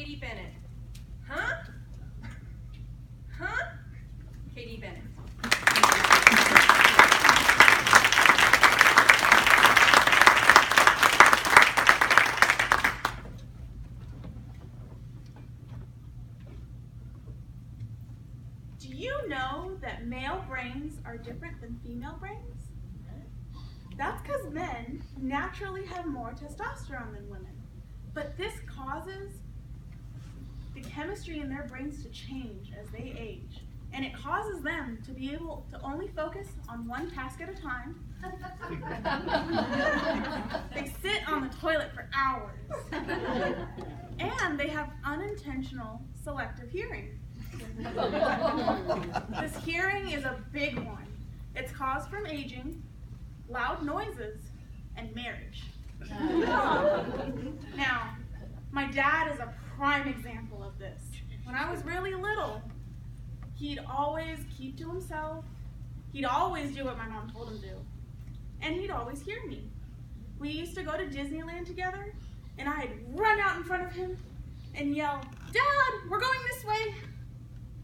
Katie Bennett. Huh? Huh? Katie Bennett. Do you know that male brains are different than female brains? That's because men naturally have more testosterone than women. But this causes the chemistry in their brains to change as they age. And it causes them to be able to only focus on one task at a time. They sit on the toilet for hours. And they have unintentional selective hearing. This hearing is a big one. It's caused from aging, loud noises, and marriage. Now, my dad is a prime example of this. When I was really little, he'd always keep to himself. He'd always do what my mom told him to. And he'd always hear me. We used to go to Disneyland together, and I'd run out in front of him and yell, "Dad, we're going this way."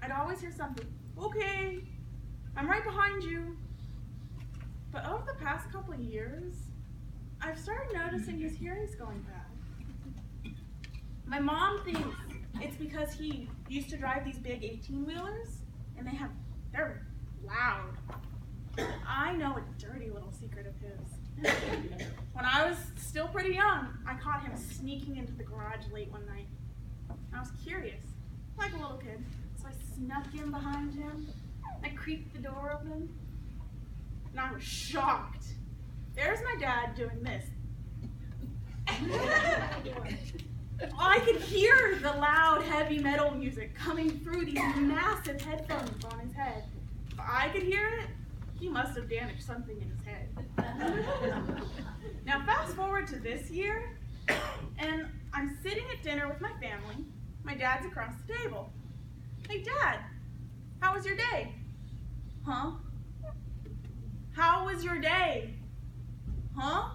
I'd always hear something, "Okay, I'm right behind you." But over the past couple of years, I've started noticing his hearing's going bad. My mom thinks it's because he used to drive these big 18-wheelers, and they're loud. I know a dirty little secret of his. When I was still pretty young, I caught him sneaking into the garage late one night. I was curious, like a little kid, so I snuck in behind him. I creaked the door open, and I was shocked. There's my dad doing this. I could hear the loud, heavy metal music coming through these massive headphones on his head. If I could hear it, he must have damaged something in his head. Now fast forward to this year, and I'm sitting at dinner with my family. My dad's across the table. "Hey, Dad, how was your day?" "Huh? How was your day?" "Huh?"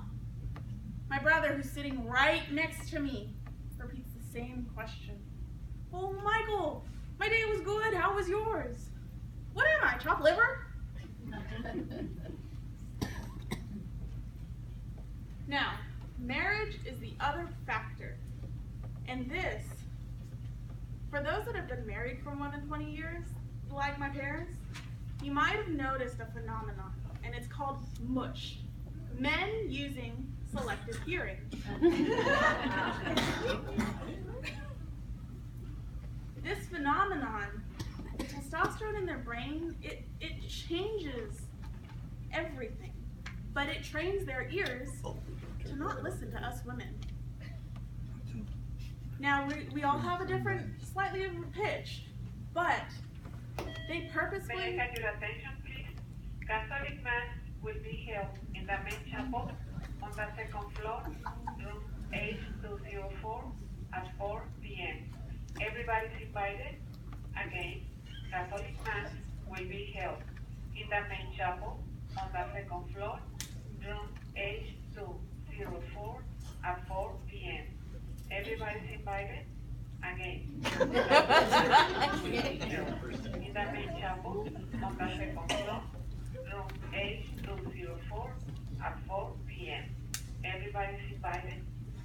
My brother, who's sitting right next to me, repeats the same question. "Oh, Michael, my day was good. How was yours?" "What am I, chopped liver?" Now, marriage is the other factor. And this, for those that have been married for more than 20 years, like my parents, you might have noticed a phenomenon, and it's called mush. Men using selective hearing. This phenomenon, the testosterone in their brain, it changes everything, but it trains their ears to not listen to us women. Now, we all have a slightly different pitch, but they purposefully... May I have your attention, please? Catholic Mass will be held in the main chapel on the second floor, room H204 at 4 p.m. Everybody is invited. Again, Catholic Mass will be held in the main chapel on the second floor, room H204 at 4 p.m. Everybody is invited. Again, in the main chapel on the second floor, room H204 at 4 p.m. Everybody is invited.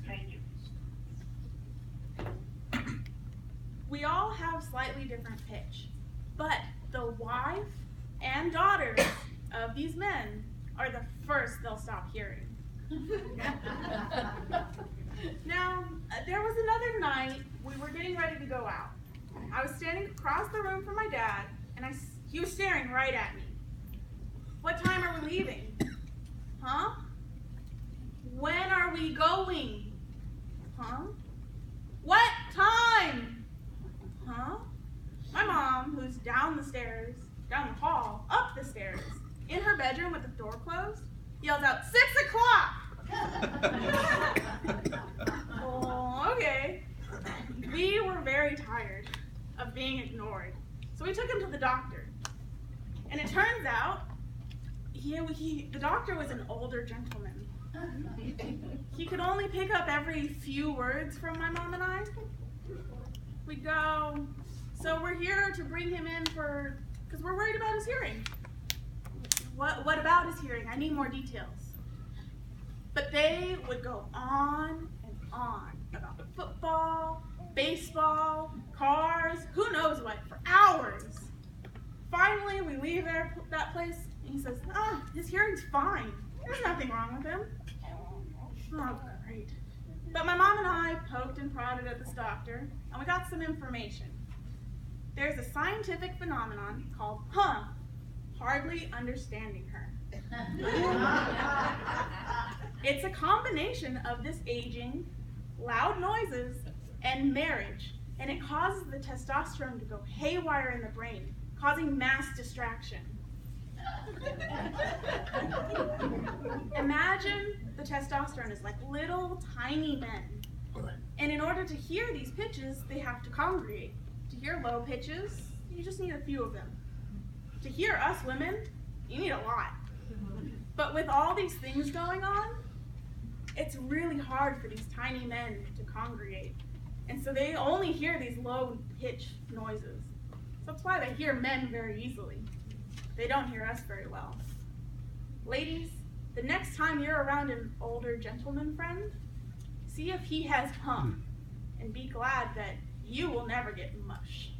Thank you. We all have slightly different pitch, but the wife and daughters of these men are the first they'll stop hearing. Now, there was another night we were getting ready to go out. I was standing across the room from my dad, and he was staring right at me. "What time are we leaving?" "Huh? When are we going?" "Huh? What time?" "Huh?" My mom, who's down the hall, up the stairs, in her bedroom with the door closed, yells out, "6 o'clock!" Oh, okay. We were very tired of being ignored, so we took him to the doctor. And it turns out, the doctor was an older gentleman. He could only pick up every few words from my mom and I. We go, so we're here to bring him in because we're worried about his hearing. What about his hearing? I need more details. But they would go on and on about football, baseball, cars, who knows what, for hours. Finally, we leave that place, and he says, his hearing's fine. There's nothing wrong with him. Oh, great. But my mom and I poked and prodded at this doctor, and we got some information. There's a scientific phenomenon called, hardly understanding her. It's a combination of this aging, loud noises, and marriage, and it causes the testosterone to go haywire in the brain, causing mass distraction. Imagine the testosterone is like little tiny men, and in order to hear these pitches, they have to congregate. To hear low pitches, you just need a few of them. To hear us women, you need a lot. But with all these things going on, it's really hard for these tiny men to congregate. And so they only hear these low pitch noises. So that's why they hear men very easily. They don't hear us very well. Ladies, the next time you're around an older gentleman friend, see if he has and be glad that you will never get mush.